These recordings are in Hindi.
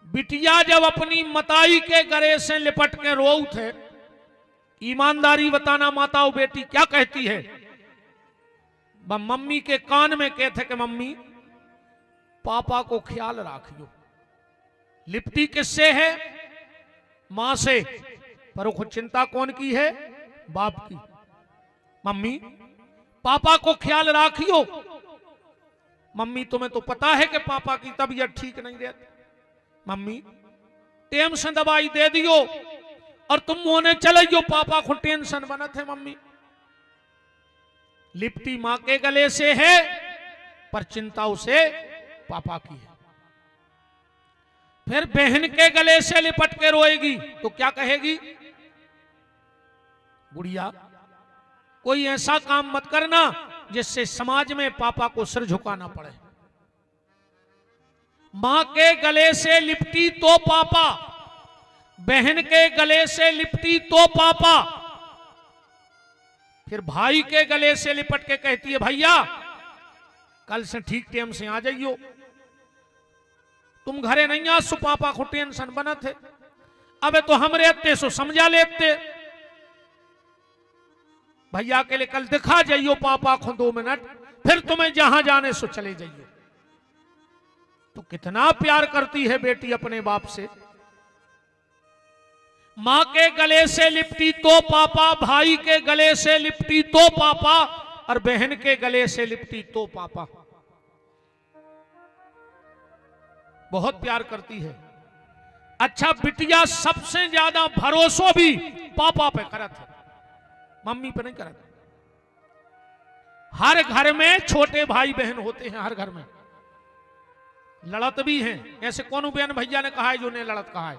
बिटिया जब अपनी मताई के गले से लिपट के रो थे, ईमानदारी बताना माताओं बेटी क्या कहती है? मम्मी के कान में कहते कि मम्मी पापा को ख्याल रखियो। लिपटी किससे है? मां से, पर वो चिंता कौन की है? बाप की। मम्मी पापा को ख्याल रखियो। मम्मी तुम्हें तो पता है कि पापा की तबीयत ठीक नहीं रहती। मम्मी टेम से दवाई दे दियो और तुम होने चले जो, पापा को टेंशन बनत है। मम्मी लिपटी मां के गले से है, पर चिंता उसे पापा की है। फिर बहन के गले से लिपट के रोएगी तो क्या कहेगी? गुड़िया कोई ऐसा काम मत करना जिससे समाज में पापा को सिर झुकाना पड़े। मां के गले से लिपटी तो पापा, बहन के गले से लिपटी तो पापा, फिर भाई के गले से लिपट के कहती है भैया कल से ठीक टाइम से आ जाइयो, तुम घरे नहीं आ सो पापा को टेंशन बना थे। अबे तो हम रहते सो समझा लेते, भैया के लिए कल दिखा जाइयो पापा को 2 मिनट, फिर तुम्हें जहां जाने सो चले जाइयो। तो कितना प्यार करती है बेटी अपने बाप से। मां के गले से लिपटी तो पापा, भाई के गले से लिपटी तो पापा, और बहन के गले से लिपटी तो पापा। बहुत प्यार करती है। अच्छा बिटिया सबसे ज्यादा भरोसा भी पापा पे करत है, मम्मी पे नहीं करत। हर घर में छोटे भाई बहन होते हैं, हर घर में लड़त भी हैं। ऐसे कौन बहन भैया ने कहा है जो ने लड़त कहा है?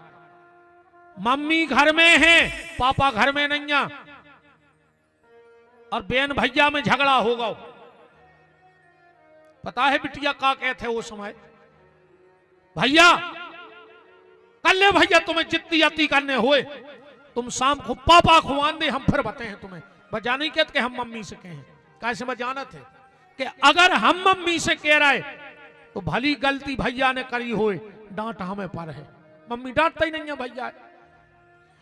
मम्मी घर में है, पापा घर में नहीं है, और बहन भैया में झगड़ा होगा। पता है बिटिया का कहते वो समय? भैया कर ले भैया, तुम्हें जितनी अति करने हुए तुम शाम को पापा खुआन दे, हम फिर बताए हैं तुम्हें। बजा नहीं कहते हम मम्मी से कहें, कैसे बजाना थे कि अगर हम मम्मी से कह रहे तो भली गलती भैया ने करी होए, डांट हमें पर है। मम्मी डांटता ही नहीं है भैया,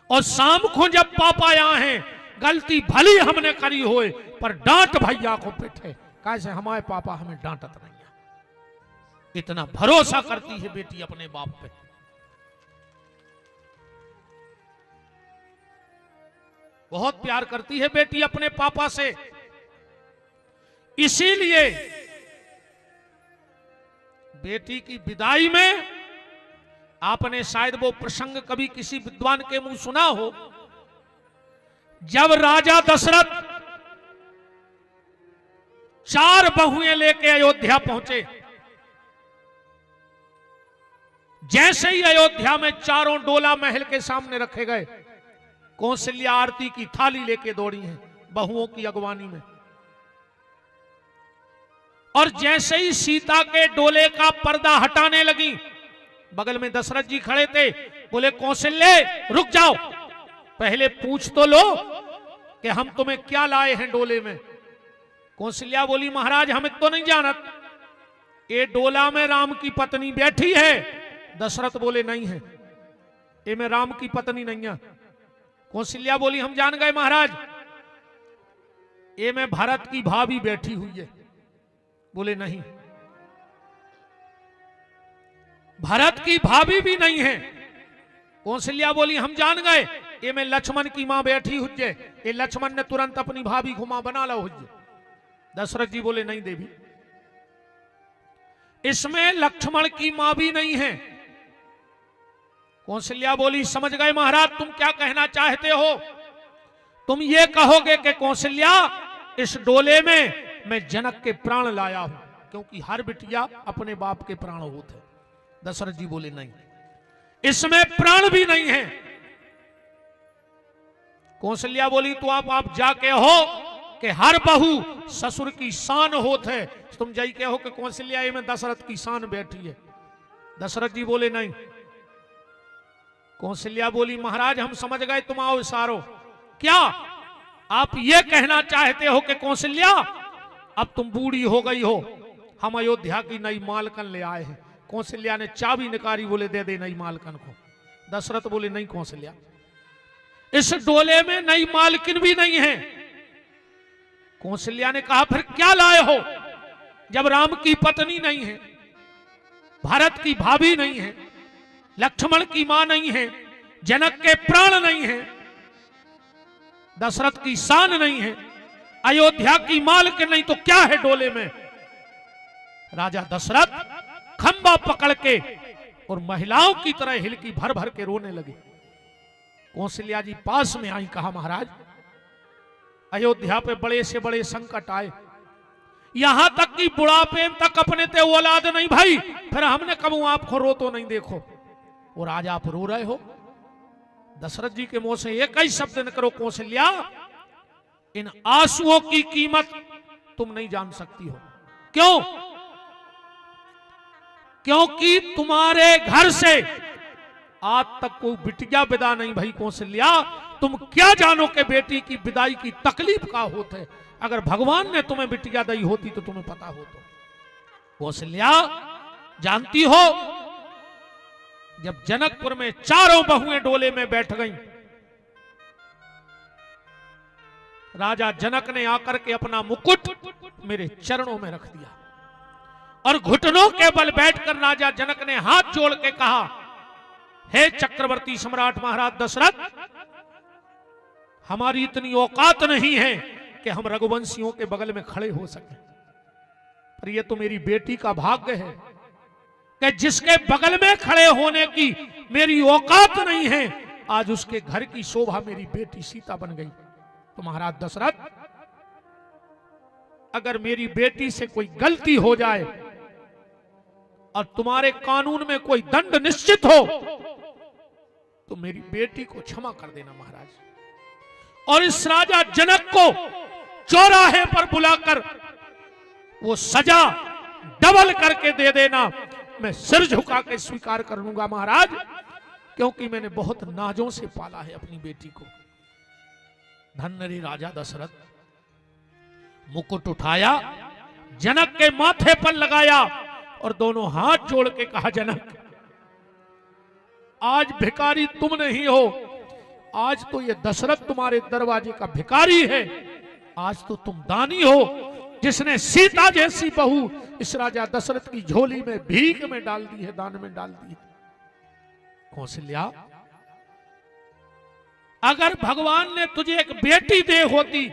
और शाम को जब पापा यहाँ हैं गलती भली हमने करी होए, पर डांट भैया को पिटे, कैसे हमारे पापा हमें डांटत नहीं है। इतना भरोसा करती है बेटी अपने बाप पे। बहुत प्यार करती है बेटी अपने पापा से। इसीलिए बेटी की विदाई में आपने शायद वो प्रसंग कभी किसी विद्वान के मुंह सुना हो, जब राजा दशरथ 4 बहुएं लेके अयोध्या पहुंचे। जैसे ही अयोध्या में चारों डोला महल के सामने रखे गए, कौशल्या आरती की थाली लेके दौड़ी हैं बहुओं की अगवानी में। और जैसे ही सीता के डोले का पर्दा हटाने लगी, बगल में दशरथ जी खड़े थे, बोले कौशल्य रुक जाओ, पहले पूछ तो लो कि हम तुम्हें क्या लाए हैं डोले में। कौशल्या बोली महाराज हम तो नहीं जानत, ये डोला में राम की पत्नी बैठी है। दशरथ बोले नहीं है, ये में राम की पत्नी नहीं है। कौशल्या बोली हम जान गए महाराज, ये में भरत की भाभी बैठी हुई है। बोले नहीं, भरत की भाभी भी नहीं है। कौशल्या बोली हम जान गए, ये में लक्ष्मण की मां बैठी हुई है, ये लक्ष्मण ने तुरंत अपनी भाभी को मां बना ला हुई है। दशरथ जी बोले नहीं देवी, इसमें लक्ष्मण की मां भी नहीं है। कौशल्या बोली समझ गए महाराज, तुम क्या कहना चाहते हो? तुम ये कहोगे कि कौशल्या इस डोले में मैं जनक के प्राण लाया हूं, क्योंकि हर बिटिया अपने बाप के प्राण होते। दशरथ जी बोले नहीं, इसमें प्राण भी नहीं है। कौशल्या बोली तो आप जाके हो कि हर बहू ससुर की शान होत है, तुम जाई के हो कि कौशल्या में दशरथ की शान बैठी है। दशरथ जी बोले नहीं। कौशल्या बोली महाराज हम समझ गए, तुम आओ इशारो। क्या आप ये कहना चाहते हो कि कौशल्या अब तुम बूढ़ी हो गई हो, हम अयोध्या की नई मालकन ले आए हैं? कौशल्या ने चाबी निकाली, बोले दे दे नई मालकन को। दशरथ बोले नहीं कौशल्या, इस डोले में नई मालकिन भी नहीं है। कौशल्या ने कहा फिर क्या लाए हो? जब राम की पत्नी नहीं है, भारत की भाभी नहीं है, लक्ष्मण की मां नहीं है, जनक के प्राण नहीं है, दशरथ की शान नहीं है, अयोध्या की मालकिन नहीं, तो क्या है डोले में? राजा दशरथ खंबा पकड़ के और महिलाओं की तरह हिलकी भर भर के रोने लगे। कौशल्या जी पास में आई, कहा महाराज अयोध्या पे बड़े से बड़े संकट आए, यहां तक कि बुढ़ापे तक अपने ते औलाद नहीं भाई, फिर हमने कब आपको रो तो नहीं देखो, और आज आप रो रहे हो। दशरथ जी के मुंह से एक ही शब्द न करो कौशल्या, इन आंसुओं की कीमत तुम नहीं जान सकती हो। क्यों? क्योंकि तुम्हारे घर से आज तक कोई बिटिया विदा नहीं भई कौशल्या। तुम क्या जानो कि बेटी की विदाई की तकलीफ का होते। अगर भगवान ने तुम्हें बिटिया दी होती तो तुम्हें पता हो। तो कौशल्या जानती हो, जब जनकपुर में चारों बहुएं डोले में बैठ गईं, राजा जनक ने आकर के अपना मुकुट मेरे चरणों में रख दिया और घुटनों के बल बैठकर राजा जनक ने हाथ जोड़ के कहा, हे चक्रवर्ती सम्राट महाराज दशरथ, हमारी इतनी औकात नहीं है कि हम रघुवंशियों के बगल में खड़े हो सके, पर यह तो मेरी बेटी का भाग्य है कि जिसके बगल में खड़े होने की मेरी औकात नहीं है, आज उसके घर की शोभा मेरी बेटी सीता बन गई। तो महाराज दशरथ, अगर मेरी बेटी से कोई गलती हो जाए और तुम्हारे कानून में कोई दंड निश्चित हो तो मेरी बेटी को क्षमा कर देना महाराज, और इस राजा जनक को चौराहे पर बुलाकर वो सजा डबल करके दे देना। मैं सिर झुका के स्वीकार कर लूंगा महाराज, क्योंकि मैंने बहुत नाजों से पाला है अपनी बेटी को। धन्य रे राजा दशरथ। मुकुट उठाया, जनक के माथे पर लगाया और दोनों हाथ जोड़ के कहा, जनक आज भिखारी तुम नहीं हो, आज तो ये दशरथ तुम्हारे दरवाजे का भिखारी है। आज तो तुम दानी हो, जिसने सीता जैसी बहू इस राजा दशरथ की झोली में भीख में डाल दी है, दान में डाल दी है। कौशल्या, अगर भगवान ने तुझे एक बेटी दे होती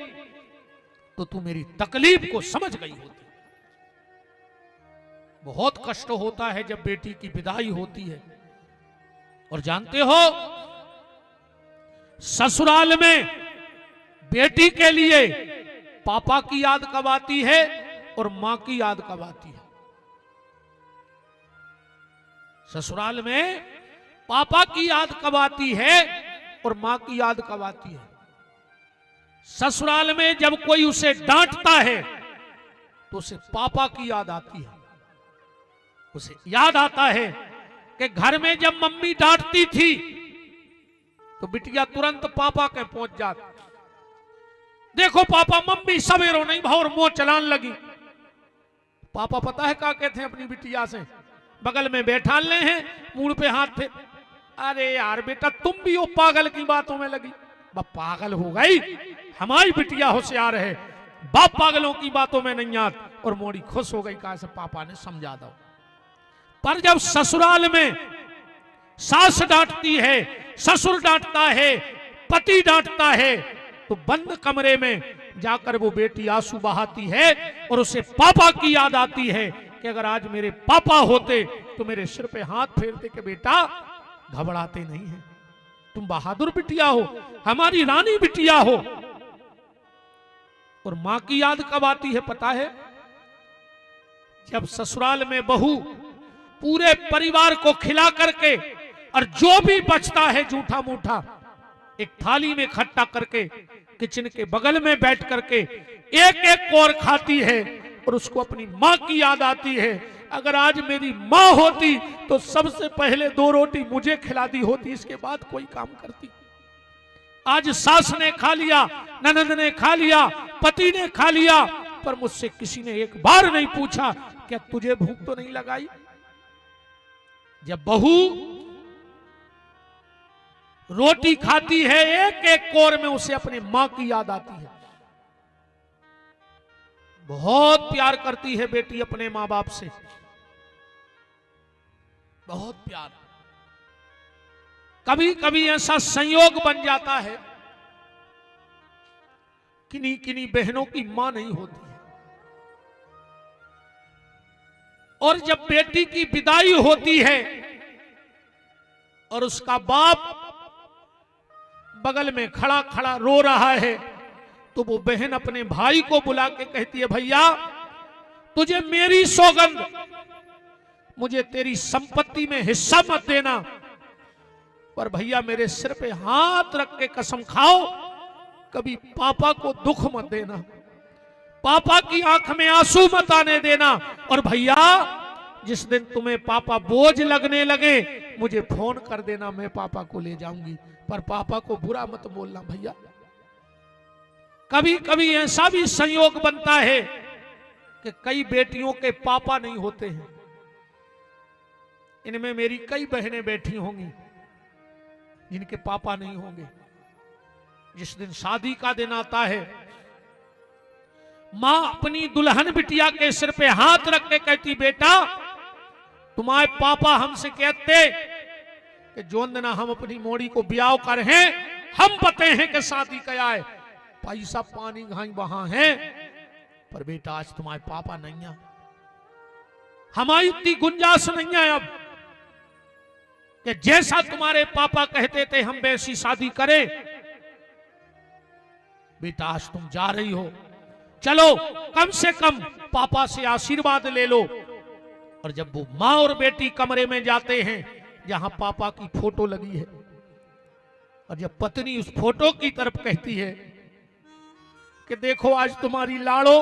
तो तू मेरी तकलीफ को समझ गई होती। बहुत कष्ट होता है जब बेटी की विदाई होती है, और जानते हो ससुराल में बेटी के लिए पापा की याद कब आती है और मां की याद कब आती है? ससुराल में पापा की याद कब आती है और मां की याद कब आती है? ससुराल में जब कोई उसे डांटता है तो उसे पापा की याद आती है। उसे याद आता है कि घर में जब मम्मी डांटती थी तो बिटिया तुरंत पापा के पहुंच जाती, देखो पापा मम्मी सवेरो नहीं भाव, और मुंह चलान लगी। पापा पता है क्या कहते हैं अपनी बिटिया से? बगल में बैठा ले हैं, मुंह पे हाथ थे, अरे यार बेटा तुम भी वो पागल की बातों में लगी। बाप पागल हो गई, हमारी बिटिया होशियार है, बाप पागलों की बातों में नहीं आत। और मोड़ी खुश हो गई, कहा से पापा ने समझा दो। पर जब ससुराल में सास डांटती है, ससुर डांटता है, पति डांटता है, तो बंद कमरे में जाकर वो बेटी आंसू बहाती है और उसे पापा की याद आती है कि अगर आज मेरे पापा होते तो मेरे सिर पे हाथ फेरते कि बेटा घबराते नहीं है, तुम बहादुर बिटिया हो, हमारी रानी बिटिया हो। और मां की याद कब आती है पता है? जब ससुराल में बहू पूरे परिवार को खिला करके और जो भी बचता है जूठा मूठा एक थाली में इकट्ठा करके किचन के बगल में बैठ करके एक एक कोर खाती है और उसको अपनी मां की याद आती है। अगर आज मेरी मां होती तो सबसे पहले 2 रोटी मुझे खिला दी होती, इसके बाद कोई काम करती। आज सास ने खा लिया, ननद ने खा लिया, पति ने खा लिया, पर मुझसे किसी ने एक बार नहीं पूछा क्या तुझे भूख तो नहीं लगाई। जब बहू रोटी खाती है एक एक कोर में उसे अपनी मां की याद आती है। बहुत प्यार करती है बेटी अपने मां बाप से, बहुत प्यार। कभी कभी ऐसा संयोग बन जाता है, किन्हीं किन्हीं बहनों की मां नहीं होती है, और जब बेटी की विदाई होती है और उसका बाप बगल में खड़ा खड़ा रो रहा है, तो वो बहन अपने भाई को बुला के कहती है, भैया तुझे मेरी सौगंध, मुझे तेरी संपत्ति में हिस्सा मत देना, पर भैया मेरे सिर पे हाथ रख के कसम खाओ, कभी पापा को दुख मत देना, पापा की आंख में आंसू मत आने देना, और भैया जिस दिन तुम्हें पापा बोझ लगने लगे मुझे फोन कर देना, मैं पापा को ले जाऊंगी, पर पापा को बुरा मत बोलना भैया। कभी कभी ऐसा भी संयोग बनता है कि कई बेटियों के पापा नहीं होते हैं। इनमें मेरी कई बहनें बैठी होंगी जिनके पापा नहीं होंगे। जिस दिन शादी का दिन आता है, मां अपनी दुल्हन बिटिया के सिर पे हाथ रख के कहती, बेटा तुम्हारे पापा हमसे कहते कि जोन दिन हम अपनी मोड़ी को ब्याह कर हैं, हम पते हैं कि शादी क्या है, पैसा पानी घाई वहां है, पर बेटा आज तुम्हारे पापा नहीं है, हमारी इतनी गुंजाइश नहीं है अब कि जैसा तुम्हारे पापा कहते थे हम वैसी शादी करें। बेटा आज तुम जा रही हो, चलो कम से कम पापा से आशीर्वाद ले लो। और जब वो मां और बेटी कमरे में जाते हैं जहां पापा की फोटो लगी है, और जब पत्नी उस फोटो की तरफ कहती है कि देखो आज तुम्हारी लाड़ो,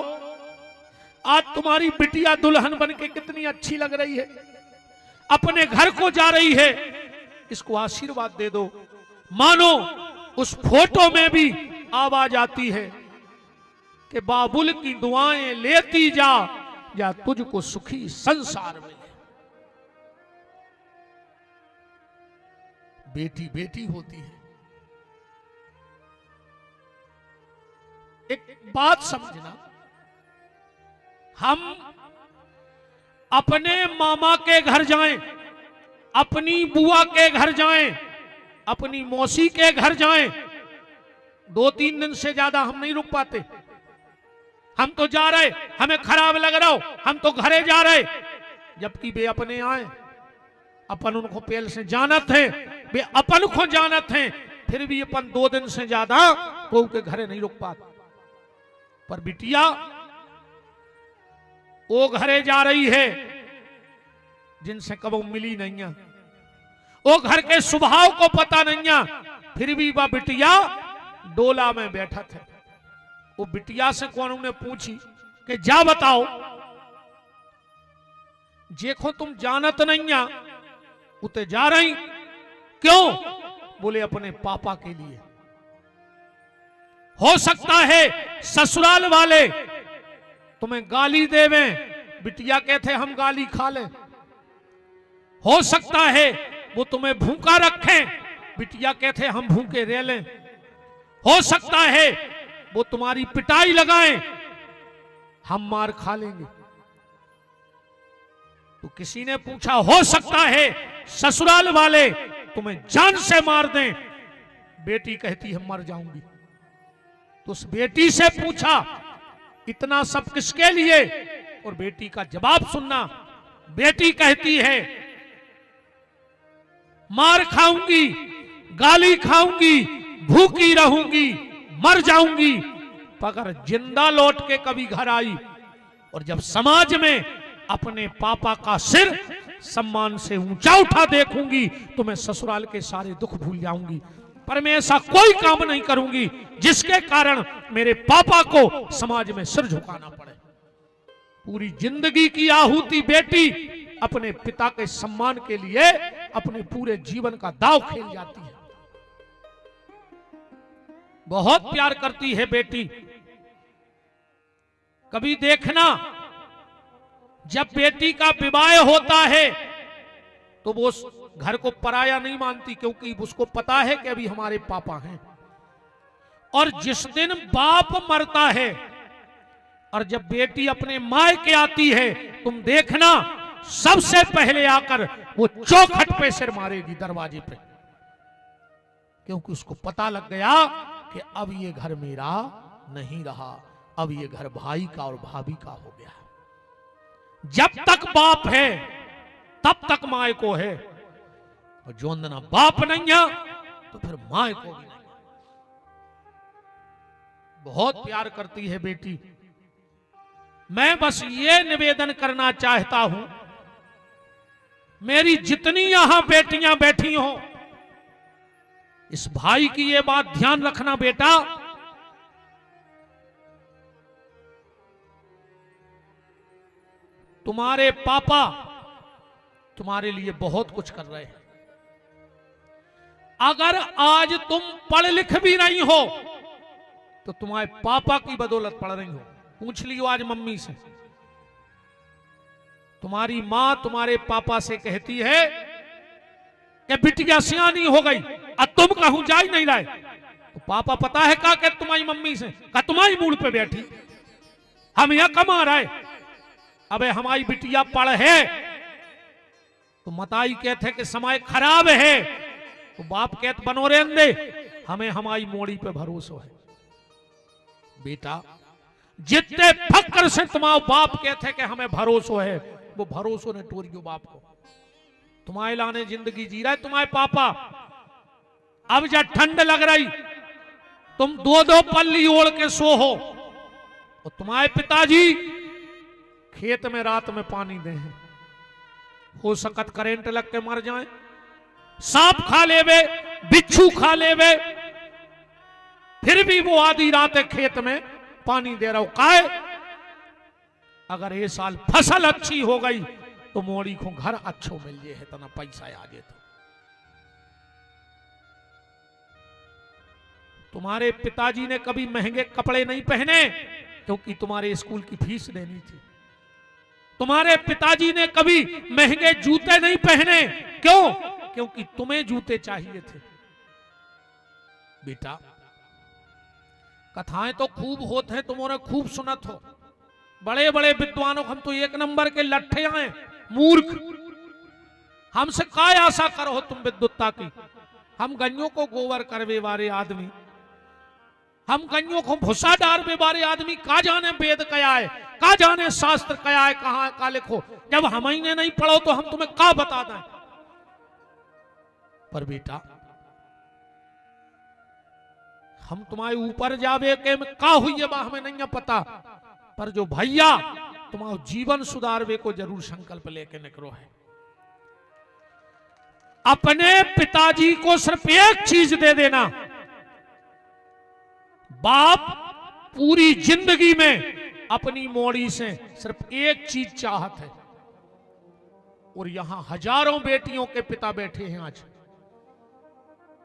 आज तुम्हारी बिटिया दुल्हन बन के कितनी अच्छी लग रही है, अपने घर को जा रही है, इसको आशीर्वाद दे दो। मानो उस फोटो में भी आवाज आती है कि बाबुल की दुआएं लेती जा, या तुझको सुखी संसार मिले। बेटी बेटी होती है। एक बात समझना, हम अपने मामा के घर जाएं, अपनी बुआ के घर जाएं, अपनी मौसी के घर जाएं, 2-3 दिन से ज्यादा हम नहीं रुक पाते। हम तो जा रहे, हमें खराब लग रहा हो, हम तो घरे जा रहे, जबकि वे अपने आए, अपन उनको पहले से जानत है, वे अपन को जानत हैं, फिर भी अपन 2 दिन से ज्यादा वो के घरे नहीं रुक पाते। पर बिटिया वो घरे जा रही है जिनसे कबो मिली नहीं है, वो घर के स्वभाव को पता नहीं है, फिर भी वह बिटिया डोला में बैठा था। वो बिटिया से कौन उन्हें पूछी कि जा बताओ, देखो तुम जानत नहीं है, उते जा रही क्यों? बोले अपने पापा के लिए। हो सकता है ससुराल वाले तुम्हें गाली देवें, बिटिया कहते हम गाली खा लें। हो सकता है वो तुम्हें भूखा रखें, बिटिया कहते हम भूखे रह लें। हो सकता है वो तुम्हारी पिटाई लगाएं, हम मार खा लेंगे। तो किसी ने पूछा हो सकता है ससुराल वाले तुम्हें जान से मार दें, बेटी कहती है मर जाऊंगी। तो उस बेटी से पूछा इतना सब किसके लिए? और बेटी का जवाब सुनना। बेटी कहती है मार खाऊंगी, गाली खाऊंगी, भूखी रहूंगी, मर जाऊंगी, पर जिंदा लौट के कभी घर आई और जब समाज में अपने पापा का सिर सम्मान से ऊंचा उठा देखूंगी तो मैं ससुराल के सारे दुख भूल जाऊंगी। पर मैं ऐसा कोई काम नहीं करूंगी जिसके कारण मेरे पापा को समाज में सिर झुकाना पड़े। पूरी जिंदगी की आहुति बेटी अपने पिता के सम्मान के लिए अपने पूरे जीवन का दांव खेल जाती है। बहुत प्यार करती है बेटी। कभी देखना जब बेटी का विवाह होता है तो वो उस घर को पराया नहीं मानती, क्योंकि उसको पता है कि अभी हमारे पापा हैं। और जिस दिन बाप मरता है और जब बेटी अपने मायके आती है, तुम देखना सबसे पहले आकर वो चौखट पे सिर मारेगी, दरवाजे पे, क्योंकि उसको पता लग गया कि अब ये घर मेरा नहीं रहा, अब ये घर भाई का और भाभी का हो गया। जब तक बाप है तब तक माए को है, और जो अंदना बाप नहीं है तो फिर माए को भी नहीं। बहुत प्यार करती है बेटी। मैं बस ये निवेदन करना चाहता हूं, मेरी जितनी यहां बेटियां बैठी हो, इस भाई की ये बात ध्यान रखना बेटा, तुम्हारे पापा तुम्हारे लिए बहुत कुछ कर रहे हैं। अगर आज तुम पढ़ लिख भी नहीं हो तो तुम्हारे पापा की बदौलत पढ़ रही हो। पूछ लियो आज मम्मी से, तुम्हारी मां तुम्हारे पापा से कहती है कि बिटिया सियानी हो गई, अब तुम कहूं जा ही नहीं रहे, तो पापा पता है का कि तुम्हारी मम्मी से का तुम्हारी मूड पे बैठी, हम यहां कमा रहे, अबे हमारी बिटिया पढ़ है, तो मताई कहते कि समय खराब है, तो बाप कहते बनो रहने दे, हमें हमारी मोड़ी पे भरोसा है। बेटा जितने फक्र से तुम्हारा बाप कहते कि हमें भरोसा है, वो भरोसा ने टोरियो बाप को। तुम्हारे लाने जिंदगी जी रहा है तुम्हारे पापा, अब जब ठंड लग रही तुम दो दो पल्ली ओढ़ के सो हो, और तुम्हारे पिताजी खेत में रात में पानी दे, हो सकत करेंट लग के मर जाए, सांप खा लेवे, बिच्छू खा लेवे, फिर भी वो आधी रात खेत में पानी दे रहा हो। काहे? अगर ये साल फसल अच्छी हो गई तो मोड़ी को घर अच्छो मिल जाए, तना पैसा आ जाए। तो तुम्हारे पिताजी ने कभी महंगे कपड़े नहीं पहने, क्योंकि तुम्हारे स्कूल की फीस देनी थी। तुम्हारे पिताजी ने कभी महंगे जूते नहीं पहने, क्यों? क्योंकि तुम्हें जूते चाहिए थे। बेटा कथाएं तो खूब होते हैं, तुमने खूब सुनत हो, बड़े बड़े विद्वानों, हम तो एक नंबर के लट्ठे हैं, मूर्ख, हमसे काय आशा करो तुम विद्वत्ता की। हम गन्यों को गोबर करवे वाले आदमी, हम गन्यों को भूसा डालवे वाले आदमी, का जाने वेद क्या है, का जाने शास्त्र क्या है, कहां का लिखो। जब हम ही ने नहीं पढ़ो तो हम तुम्हें का बता दें। पर बेटा हम तुम्हारे ऊपर जावे के का हुई है हमें नहीं पता, पर जो भैया तुम्हारा जीवन सुधारवे को जरूर संकल्प लेके निकलो है। अपने पिताजी को सिर्फ एक चीज दे देना, बाप पूरी जिंदगी में अपनी मोड़ी से सिर्फ एक चीज चाहत है, और यहां हजारों बेटियों के पिता बैठे हैं आज।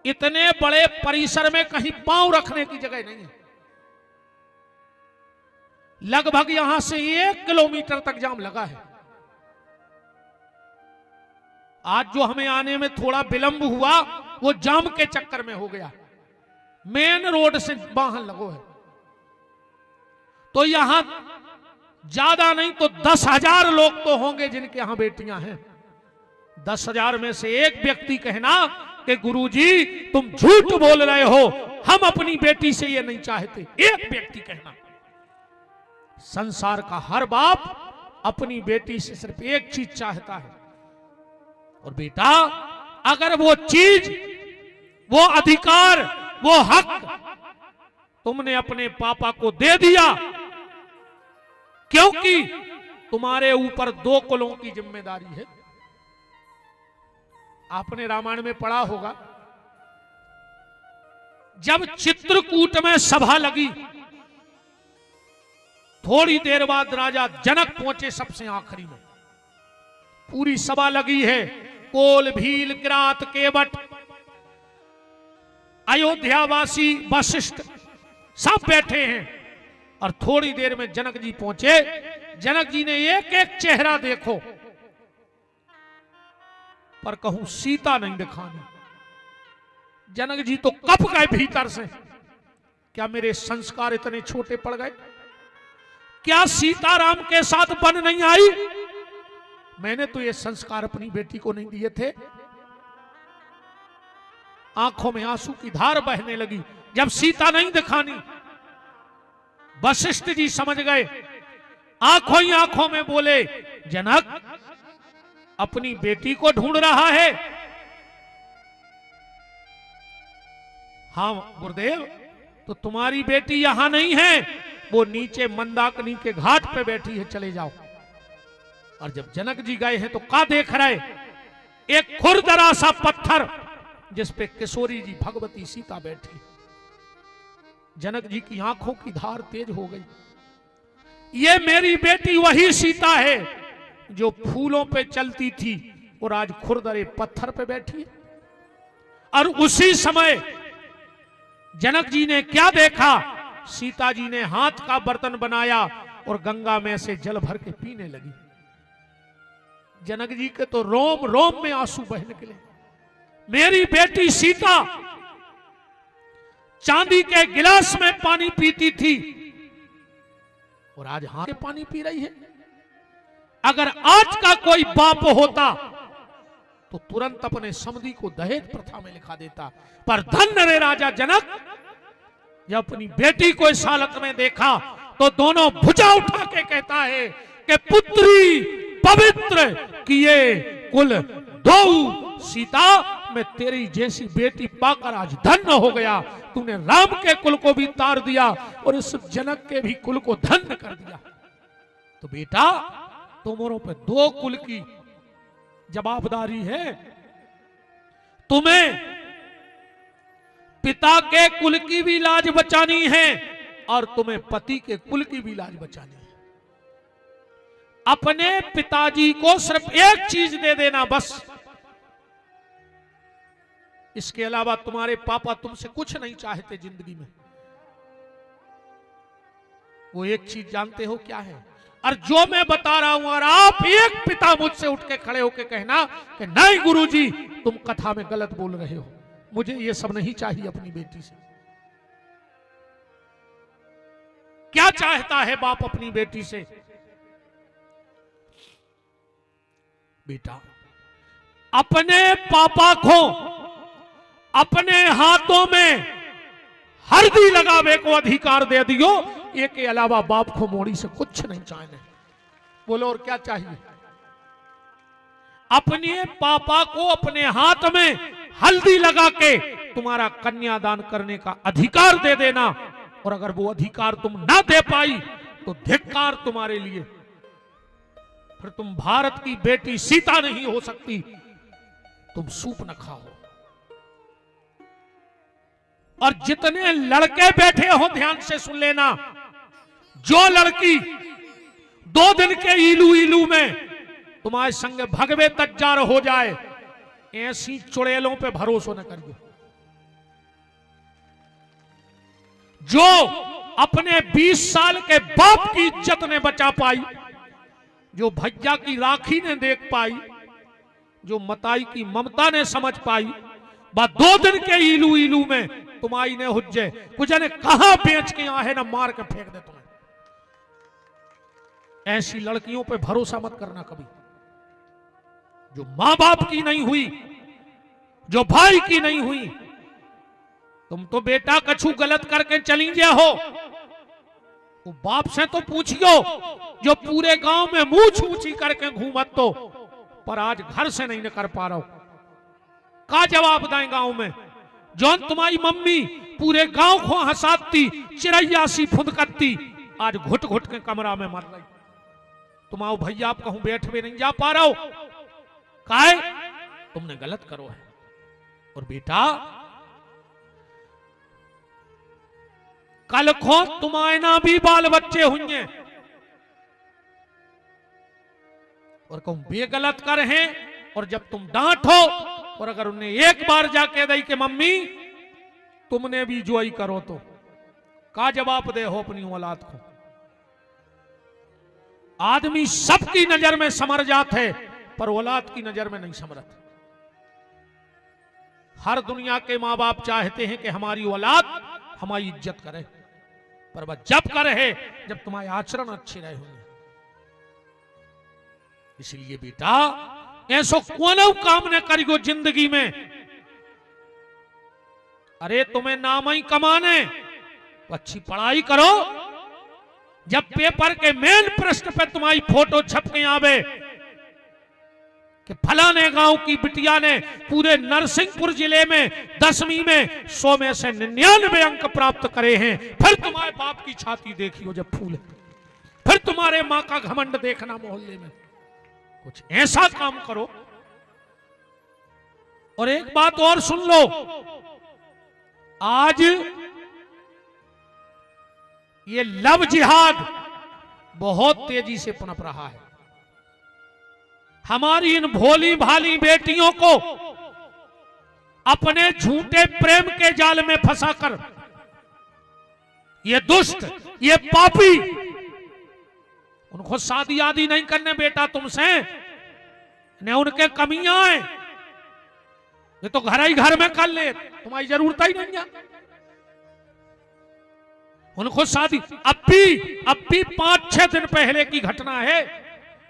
इतने बड़े परिसर में कहीं पांव रखने की जगह नहीं है। लगभग यहां से 1 किलोमीटर तक जाम लगा है। आज जो हमें आने में थोड़ा विलंब हुआ वो जाम के चक्कर में हो गया, मेन रोड से वाहन लगो है। तो यहां ज्यादा नहीं तो 10,000 लोग तो होंगे जिनके यहां बेटियां हैं। 10,000 में से एक व्यक्ति कहना कि गुरुजी तुम झूठ बोल रहे हो, हम अपनी बेटी से ये नहीं चाहते, एक व्यक्ति कहना। संसार का हर बाप अपनी बेटी से सिर्फ एक चीज चाहता है, और बेटा अगर वो चीज, वो अधिकार, वो हक तुमने अपने पापा को दे दिया, क्योंकि तुम्हारे ऊपर 2 कुलों की जिम्मेदारी है। आपने रामायण में पढ़ा होगा, जब चित्रकूट में सभा लगी, थोड़ी देर बाद राजा जनक पहुंचे सबसे आखिरी में। पूरी सभा लगी है, कोल भील किरात केवट अयोध्यावासी वशिष्ठ सब बैठे हैं, और थोड़ी देर में जनक जी पहुंचे। जनक जी ने एक एक चेहरा देखो, पर कहूं सीता नहीं दिखानी। जनक जी तो कप गए भीतर से, क्या मेरे संस्कार इतने छोटे पड़ गए? क्या सीताराम के साथ बन नहीं आई? मैंने तो ये संस्कार अपनी बेटी को नहीं दिए थे। आंखों में आंसू की धार बहने लगी जब सीता नहीं दिखानी। वशिष्ठ जी समझ गए, आंखों ही आंखों में बोले, जनक अपनी बेटी को ढूंढ रहा है। हाँ गुरुदेव, तो तुम्हारी बेटी यहां नहीं है, वो नीचे मंदाकिनी के घाट पे बैठी है, चले जाओ। और जब जनक जी गए हैं तो क्या देख रहे? एक खुरदरा सा पत्थर जिस पे किशोरी जी भगवती सीता बैठी। जनक जी की आंखों की धार तेज हो गई। ये मेरी बेटी वही सीता है जो फूलों पे चलती थी और आज खुरदरे पत्थर पे बैठी है। और उसी समय जनक जी ने क्या देखा? सीता जी ने हाथ का बर्तन बनाया और गंगा में से जल भर के पीने लगी। जनक जी के तो रोम रोम में आंसू बह निकले। मेरी बेटी सीता चांदी के गिलास में पानी पीती थी और आज हाथ से पानी पी रही है। अगर आज का कोई बाप होता तो तुरंत अपने समधी को दहेज प्रथा में लिखा देता। पर धन्य रे राजा जनक, जब अपनी बेटी को इस हालत में देखा तो दोनों भुजा उठा के कहता है कि पुत्री पवित्र किए कुल दो। सीता, मैं तेरी जैसी बेटी पाकर आज धन्य हो गया। तूने राम के कुल को भी तार दिया और इस जनक के भी कुल को धन्य कर दिया। तो बेटा, तुम्हारों पे दो कुल की जवाबदारी है। तुम्हें पिता के कुल की भी लाज बचानी है और तुम्हें पति के कुल की भी लाज बचानी है। अपने पिताजी को सिर्फ एक चीज दे देना बस। इसके अलावा तुम्हारे पापा तुमसे कुछ नहीं चाहते जिंदगी में। वो एक चीज जानते हो क्या है? और जो मैं बता रहा हूं, और आप एक पिता मुझसे उठ के खड़े होके कहना कि नहीं गुरुजी, तुम कथा में गलत बोल रहे हो, मुझे ये सब नहीं चाहिए अपनी बेटी से। क्या चाहता है बाप अपनी बेटी से? बेटा, अपने पापा को अपने हाथों में हल्दी लगावे को अधिकार दे दियो। ये के अलावा बाप को मोड़ी से कुछ नहीं चाहिए। बोलो और क्या चाहिए? अपने पापा को अपने हाथ में हल्दी लगा के तुम्हारा कन्यादान करने का अधिकार दे देना। और अगर वो अधिकार तुम ना दे पाई तो धिक्कार तुम्हारे लिए। फिर तुम भारत की बेटी सीता नहीं हो सकती, तुम सूप न खाओ। और जितने लड़के बैठे हो ध्यान से सुन लेना, जो लड़की 2 दिन के इलू इलू में तुम्हारे संग भगवे तज्जार हो जाए, ऐसी चुड़ैलों पे भरोसा न करियो। जो अपने 20 साल के बाप की इज्जत ने बचा पाई, जो भैया की राखी ने देख पाई, जो मताई की ममता ने समझ पाई, बा 2 दिन के इलू इलू में तुम्हारी ने हुज्जे कुछ ने कहां बेच के आहे ना मार के फेंक दे तुम्हें। ऐसी लड़कियों पे भरोसा मत करना कभी, जो मां बाप की नहीं हुई, जो भाई की नहीं हुई। तुम तो बेटा कछु गलत करके चली गया हो, वो बाप से तो पूछियो जो पूरे गांव में मुंह छूची करके घूमत तो, पर आज घर से नहीं निकल पा रहा हो। का जवाब दें गांव में? जौन तुम्हारी मम्मी पूरे गांव को हंसाती, चिड़ैया सी फुदकती, आज घुट घुट के कमरा में मर रही। तुम आओ भैया, आप कहूं बैठ में नहीं जा पा रहा हो, काहे? तुमने गलत करो है। और बेटा, कल को तुम्हारे ना भी बाल बच्चे होंगे और कहूं बे गलत कर हैं, और जब तुम डांटो और अगर उन्हें एक बार जाके दई कि मम्मी तुमने भी जोई करो, तो का जवाब दे हो अपनी औलाद को? आदमी सबकी नजर में समर जात है, पर औलाद की नजर में नहीं समरत। हर दुनिया के माँ बाप चाहते हैं कि हमारी औलाद हमारी इज्जत करे, पर वह जब करे जब तुम्हारे आचरण अच्छे रहे होंगे। इसलिए बेटा ऐसो कोनो काम न करियो जिंदगी में, अरे तुम्हें नाम ही कमाने, अच्छी पढ़ाई करो। जब पेपर के मेन प्रश्न पे तुम्हारी फोटो छप के आवे कि फलाने गांव की बिटिया ने पूरे नरसिंहपुर जिले में 10वीं में 100 में से 99 अंक प्राप्त करे हैं, फिर तुम्हारे बाप की छाती देखियो जब फूले, फिर तुम्हारे मां का घमंड देखना मोहल्ले में। कुछ ऐसा काम करो। और एक बात और सुन लो, आज ये लव जिहाद बहुत तेजी से पनप रहा है। हमारी इन भोली भाली बेटियों को अपने झूठे प्रेम के जाल में फंसाकर ये दुष्ट, ये पापी, उनको शादी आदि नहीं करने बेटा तुमसे, न उनके कमियां हैं, ये तो घर ही घर में कर ले, तुम्हारी जरूरत ही नहीं है उनको शादी। अब भी 5-6 दिन पहले की घटना है,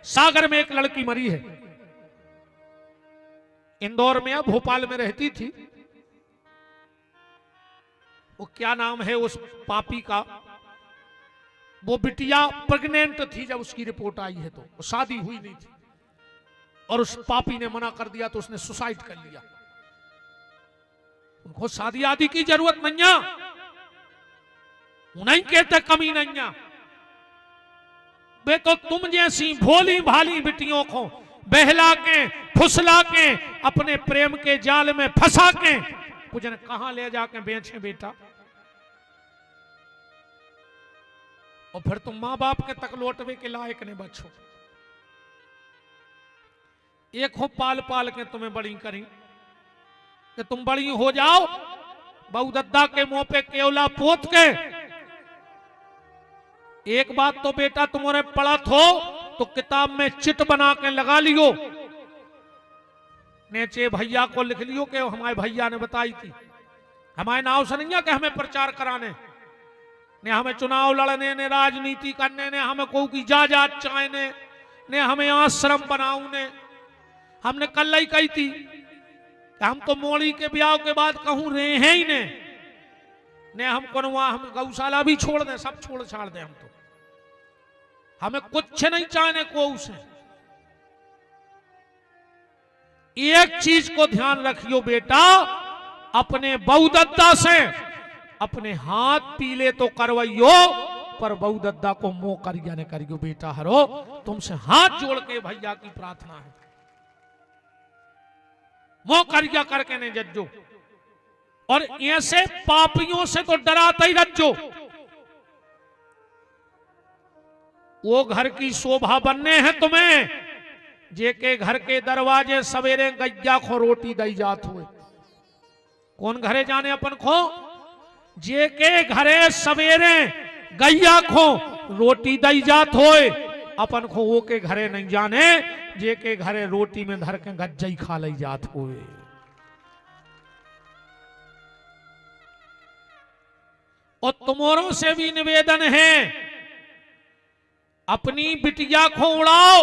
सागर में एक लड़की मरी है। इंदौर में, भोपाल में रहती थी। वो क्या नाम है उस पापी का, वो बिटिया प्रेग्नेंट थी जब उसकी रिपोर्ट आई है, तो शादी हुई नहीं थी और उस पापी ने मना कर दिया तो उसने सुसाइड कर लिया। उनको शादी आदि की जरूरत नहीं है, नहीं कहते कमी नहीं है। वे तो तुम जैसी भोली भाली बिटियों को बहला के फुसला के अपने प्रेम के जाल में फंसा के कुछ न कहां ले जाके बेचे बेटा, और फिर तुम मां बाप के तक लौटवे के लायक नहीं बचो। एक हो पाल पाल के तुम्हें बड़ी करी कि तुम बड़ी हो जाओ, बहू दद्दा के मुंह पे केवला पोत के। एक बात तो बेटा तुम्हारे पढ़त हो तो किताब में चिट बना के लगा लियो, नीचे भैया को लिख लियो कि हमारे भैया ने बताई थी। हमारे नाव से नहीं है कि हमें प्रचार कराने ने, हमें चुनाव लड़ने ने, राजनीति करने ने, हमें कोई की जायदाद चाहने ने, हमें आश्रम बनाऊने। हमने कल ही कही थी कि हम तो मोड़ी के ब्याह के बाद कहूं रहे हैं ही ने हमको वहां हम गौशाला भी छोड़ दें, सब छोड़ छाड़ दें। हम तो हमें कुछ नहीं चाहने को उसे। एक चीज को ध्यान रखियो बेटा, अपने बहुदद्दा से अपने हाथ पीले तो करवाइयो, पर बहुदद्दा को मोह करिया ने करियो बेटा। हरो तुमसे हाथ जोड़ के भैया की प्रार्थना है, मोह करिया करके नहीं जज्जो। और ऐसे पापियों से तो डराता ही रज्जो। वो घर की शोभा बनने हैं तुम्हें जेके घर के दरवाजे सवेरे गैया को रोटी दई जात हुए। कौन घरे जाने अपन को? जेके घरे सवेरे गैया को रोटी दई जात होए, अपन को वो के घरे नहीं जाने जेके घरे रोटी में धर के गज्जई खा लई जात होए। और तुम्हारों से भी निवेदन है, अपनी बिटिया को उड़ाओ,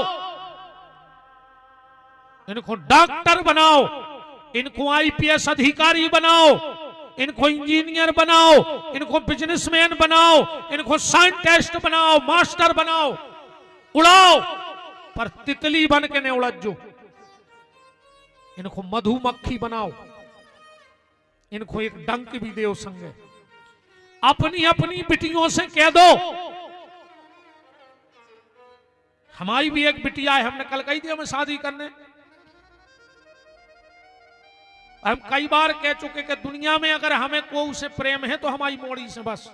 इनको डॉक्टर बनाओ, इनको आईपीएस अधिकारी बनाओ, इनको इंजीनियर बनाओ, इनको बिजनेसमैन बनाओ, इनको साइंटिस्ट बनाओ, मास्टर बनाओ, उड़ाओ, पर तितली बन के नहीं उड़जो। इनको मधुमक्खी बनाओ, इनको एक डंक भी दो संगे। अपनी अपनी बिटियों से कह दो, हमारी भी एक बिटिया है, हमने कल कही थी हमें शादी करने। हम कई बार कह चुके कि दुनिया में अगर हमें कोई से प्रेम है तो हमारी मोड़ी से बस।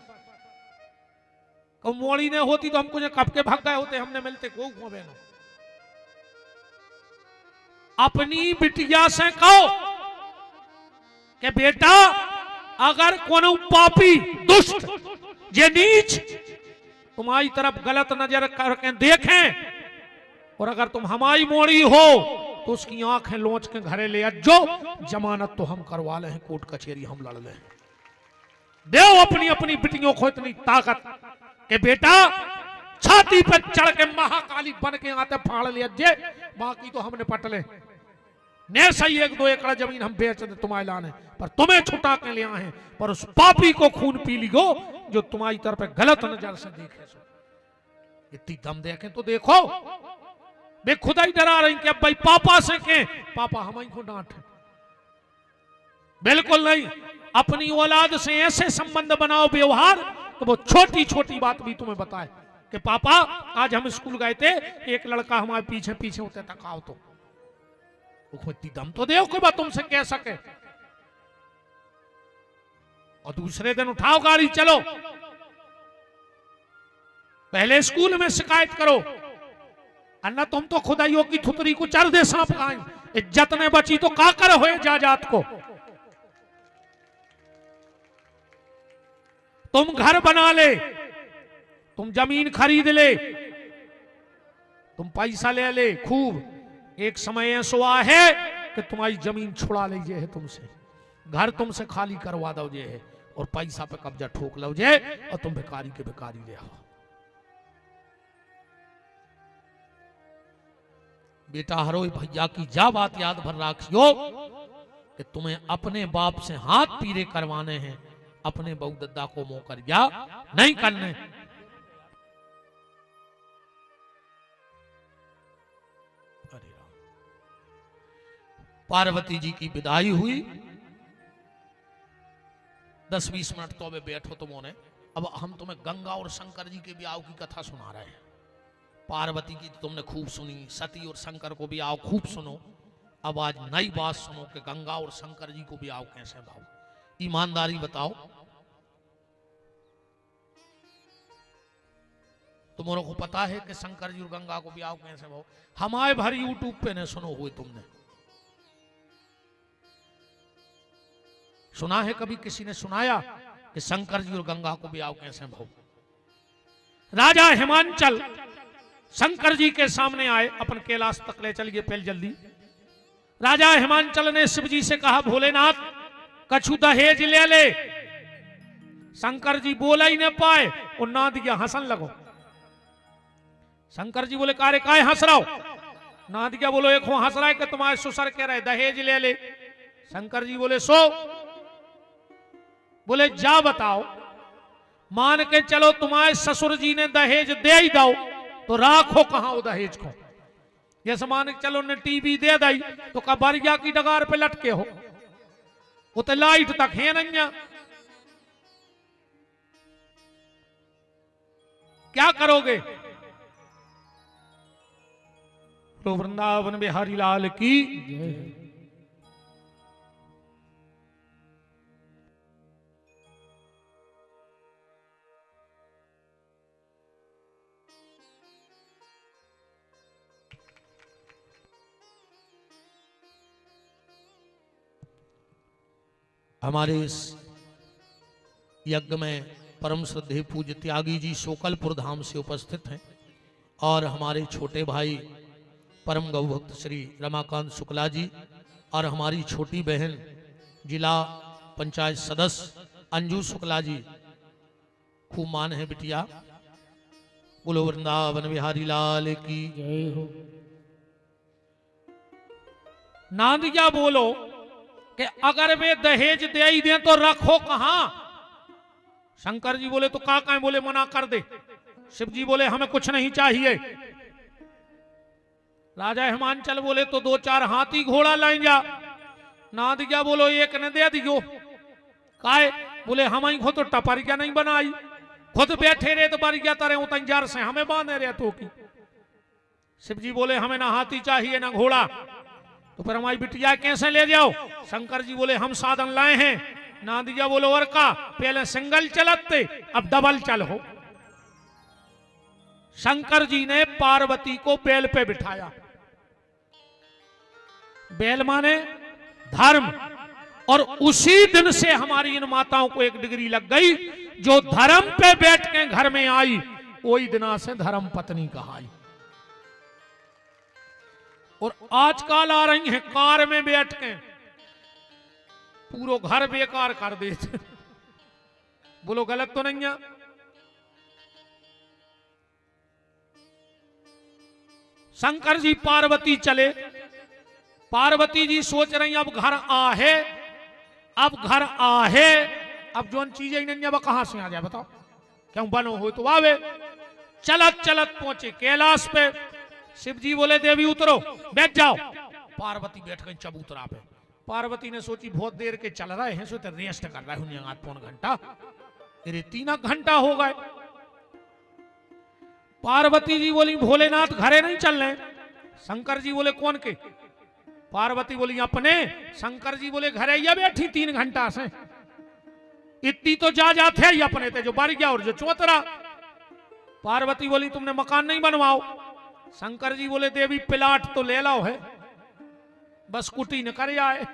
मोड़ी ने होती तो हम कुछ कब के भाग गए होते, हमने मिलते को बहनों। अपनी बिटिया से कहो कि बेटा अगर कोनो पापी दुष्ट जे नीच तुम्हारी तरफ गलत नजर करके देखें, और अगर तुम हमारी मोड़ी हो तो उसकी आंखें लोच के घरे ले जो जमानत तो हम करवा ले, कोर्ट कचहरी हम लड़ ले। देव अपनी अपनी बेटियों को इतनी ताकत कि बेटा छाती पर चढ़ के महाकाली बन के आते फाड़ लिया जे, बाकी तो हमने पट ले। ने सही 1-2 एकड़ जमीन हम बेच दे तुम्हारे लाने, पर तुम्हें छुटा के ले आए, पर उस पापी को खून पी लियो जो तुम्हारी तरफ गलत नजर से देखे। इतनी दम देखें तो देखो, वे खुदा ही डरा रही कि अब भाई पापा से के पापा हम को डांटे। बिल्कुल नहीं, अपनी औलाद से ऐसे संबंध बनाओ व्यवहार तो वो छोटी छोटी बात भी तुम्हें बताए कि पापा आज हम स्कूल गए थे, एक लड़का हमारे पीछे पीछे होते तक आओ तो इतनी दम तो दे कि बात तुमसे कह सके। और दूसरे दिन उठाओ गाड़ी चलो, पहले स्कूल में शिकायत करो, अन्ना तुम तो खुदाइयों की थुतरी को चर दे सांप खाएं। इज्जत ने बची तो काकर होए जाजात को। तुम घर बना ले, तुम जमीन खरीद ले, तुम पैसा ले ले खूब, एक समय ऐसा है कि तुम्हारी जमीन छुड़ा लीजिए है तुमसे, घर तुमसे खाली करवा दो जे है और पैसा पे कब्जा ठोक लो जे, और तुम भिखारी के भिखारी ले आओ। बेटा हरोई भैया की जा बात याद भर रखियो कि तुम्हें अपने बाप से हाथ पीरे करवाने हैं, अपने बहू दद्दा को मुंह कर या नहीं करने। पार्वती जी की विदाई हुई, 10-20 मिनट तो अबे बैठो तुमने। अब हम तुम्हें गंगा और शंकर जी के ब्याह की कथा सुना रहे हैं। पार्वती की तो तुमने खूब सुनी, सती और शंकर को भी आओ खूब सुनो। अब आज नई बात सुनो कि गंगा और शंकर जी को भी आओ कैसे भाव। ईमानदारी बताओ, तुम्हारे को पता है कि शंकर जी और गंगा को भी आओ कैसे भाव? हमारे भर यूट्यूब पे न सुनो हुए तुमने, सुना है कभी किसी ने सुनाया कि शंकर जी और गंगा को भी आओ कैसे भाव? राजा हिमांचल शंकर जी के सामने आए, अपन कैलाश तक ले चलिए पहले जल्दी। राजा हिमांचल ने शिव जी से कहा भोलेनाथ कछु दहेज ले ले। शंकर जी बोला ही न पाए और ना दिया, हंसन लगो। शंकर जी बोले कारे काय हंस रहा हो? ना दिया बोलो एक हो हंस रहा है कि तुम्हारे ससुर कह रहे दहेज ले ले। शंकर जी बोले सो, बोले जा बताओ, मान के चलो तुम्हारे ससुर जी ने दहेज दे ही दो तो राखो कहां वो दहेज को। जैसे मान के चलो ने टीवी दे दी तो कबरिया की डगार पे लटके हो, वो तो लाइट तक है नहीं, क्या करोगे? तो वृंदावन बिहारी लाल की हमारे इस यज्ञ में परम श्रद्धेय पूज्य त्यागी जी शोकलपुर धाम से उपस्थित हैं और हमारे छोटे भाई परम गौभक्त श्री रमाकांत शुक्ला जी और हमारी छोटी बहन जिला पंचायत सदस्य अंजू शुक्ला जी, खूब मान है बिटिया। बोलो वृंदावन बिहारी लाल की जय हो। नादिया बोलो कि अगर वे दहेज दे ही दें तो रखो कहां? शंकर जी बोले तो का बोले मना कर दे। शिव जी बोले हमें कुछ नहीं चाहिए। राजा हिमांचल बोले तो 2-4 हाथी घोड़ा लाइन जा। ना दिया बोलो एक ने दे दियो। काहे? बोले हम ही खुद तो टपरिया नहीं बनाई, खुद बैठे रहे तो बरिया तरह उतर से हमें बांधे रहे तो की। शिव जी बोले हमें ना हाथी चाहिए ना घोड़ा, तो फिर हमारी बिटिया कैसे ले जाओ? शंकर जी बोले हम साधन लाए हैं। ना दिया बोलो और का, पहले सिंगल चलते अब डबल चल हो। शंकर जी ने पार्वती को बैल पे बिठाया। बैल माने धर्म, और उसी दिन से हमारी इन माताओं को एक डिग्री लग गई, जो धर्म पे बैठ के घर में आई वही दिना से धर्म पत्नी कहाई। और आजकल आ रही हैं कार में बैठ के पूरा घर बेकार कर देते। बोलो गलत तो नहीं है? शंकर जी पार्वती चले, पार्वती जी सोच रही अब घर आहे, अब घर आहे, अब जो चीजें नहीं अब कहां से आ जाए बताओ, क्यों बनो हो तो आवे। चलत चलत पहुंचे कैलाश पे, शिव जी बोले देवी उतरो, बैठ जाओ। पार्वती बैठ गई चबूतरा पे। पार्वती ने सोची बहुत देर के चल रहे हैं, सो तो रेस्ट कर रहे हैं आध पौन घंटा, अरे 3 घंटा हो गए। पार्वती जी बोली भोलेनाथ घरे नहीं चल रहे। शंकर जी बोले कौन के? पार्वती बोली अपने। शंकर जी बोले घरे या बैठी 3 घंटा से, इतनी तो जा जाते ही अपने थे जो बारी गया और जो चौतरा। पार्वती बोली तुमने मकान नहीं बनवाओ। शंकर जी बोले देवी प्लाट तो ले लाओ है, बस कुटी न कर आए।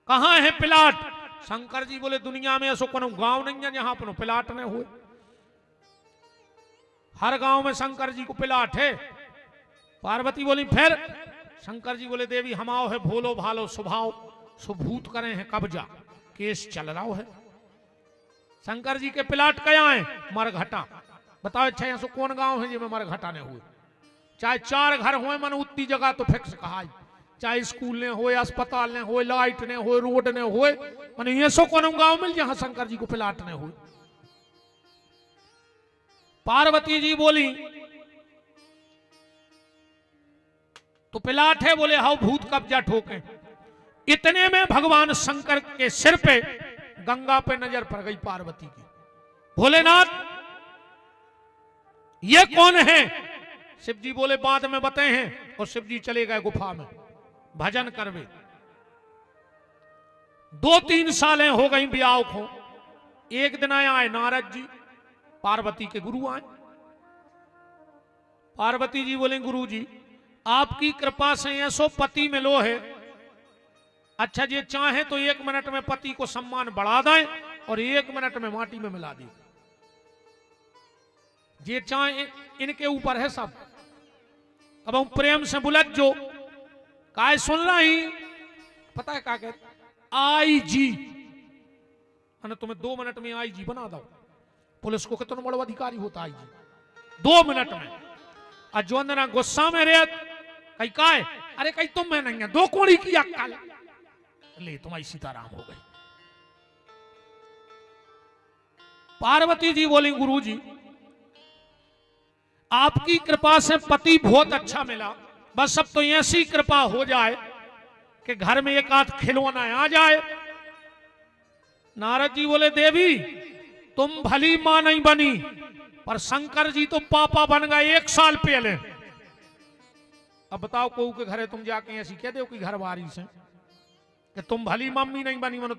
कहां है प्लाट? शंकर जी बोले दुनिया में ऐसा कोनो गांव नहीं है जहां अपनो प्लाट न हुए, हर गांव में शंकर जी को प्लाट है। पार्वती बोली फिर? शंकर जी बोले देवी हम आओ है भोलो भालो स्वभाव, सुभूत करे हैं कब्जा, केस चल रहा है। शंकर जी के प्लाट क्या है? मरघटा। बताओ अच्छा ऐसा कौन गांव है जिसमें मरघटा ने हुए? चाहे 4 घर हो मन उतनी जगह तो फिक्स कहा, चाहे स्कूल ने हो, अस्पताल ने हो, लाइट ने हो, रोड ने हो, मन ऐसा कौन गांव मिल जहां शंकर जी को प्लाट ने हुए। पार्वती जी बोली तो प्लाट है? बोले हाउ भूत कब्जा ठोके। इतने में भगवान शंकर के सिर पे गंगा पे नजर पड़ गई पार्वती की। भोलेनाथ ये कौन है? शिव जी बोले बाद में बताए हैं, और शिव जी चले गए गुफा में भजन करवे। 2-3 सालें हो गई ब्याह को। एक दिन आए नारद जी, पार्वती के गुरु आए। पार्वती जी बोले गुरु जी आपकी कृपा से ऐसो पति मिलो है, अच्छा ये चाहे तो 1 मिनट में पति को सम्मान बढ़ा दें और 1 मिनट में माटी में मिला दें, ये चाहे इनके ऊपर है सब। अब हम प्रेम से बुलत जो काय सुन रही, पता है क्या कहते? आई जी, मैंने तुम्हें 2 मिनट में आई जी बना दो। पुलिस को कितना बड़ा अधिकारी होता आई जी 2 मिनट में। और जो अंदर गुस्सा में रहे कहीं काय, अरे कहीं तुम में नहीं है, 2 कोड़ी की अक्कल ले तुम्हारी सीताराम हो गई। पार्वती जी बोली गुरु जी आपकी कृपा से पति बहुत अच्छा मिला, बस अब तो ऐसी कृपा हो जाए कि घर में 1 आध खिलौना आ जाए। नारद जी बोले देवी तुम भली मां नहीं बनी, पर शंकर जी तो पापा बन गए 1 साल पहले। अब बताओ को के घरे तुम जाके ऐसी कह दो कि घर वारी से कि तुम भली मम्मी नहीं बनी, मनो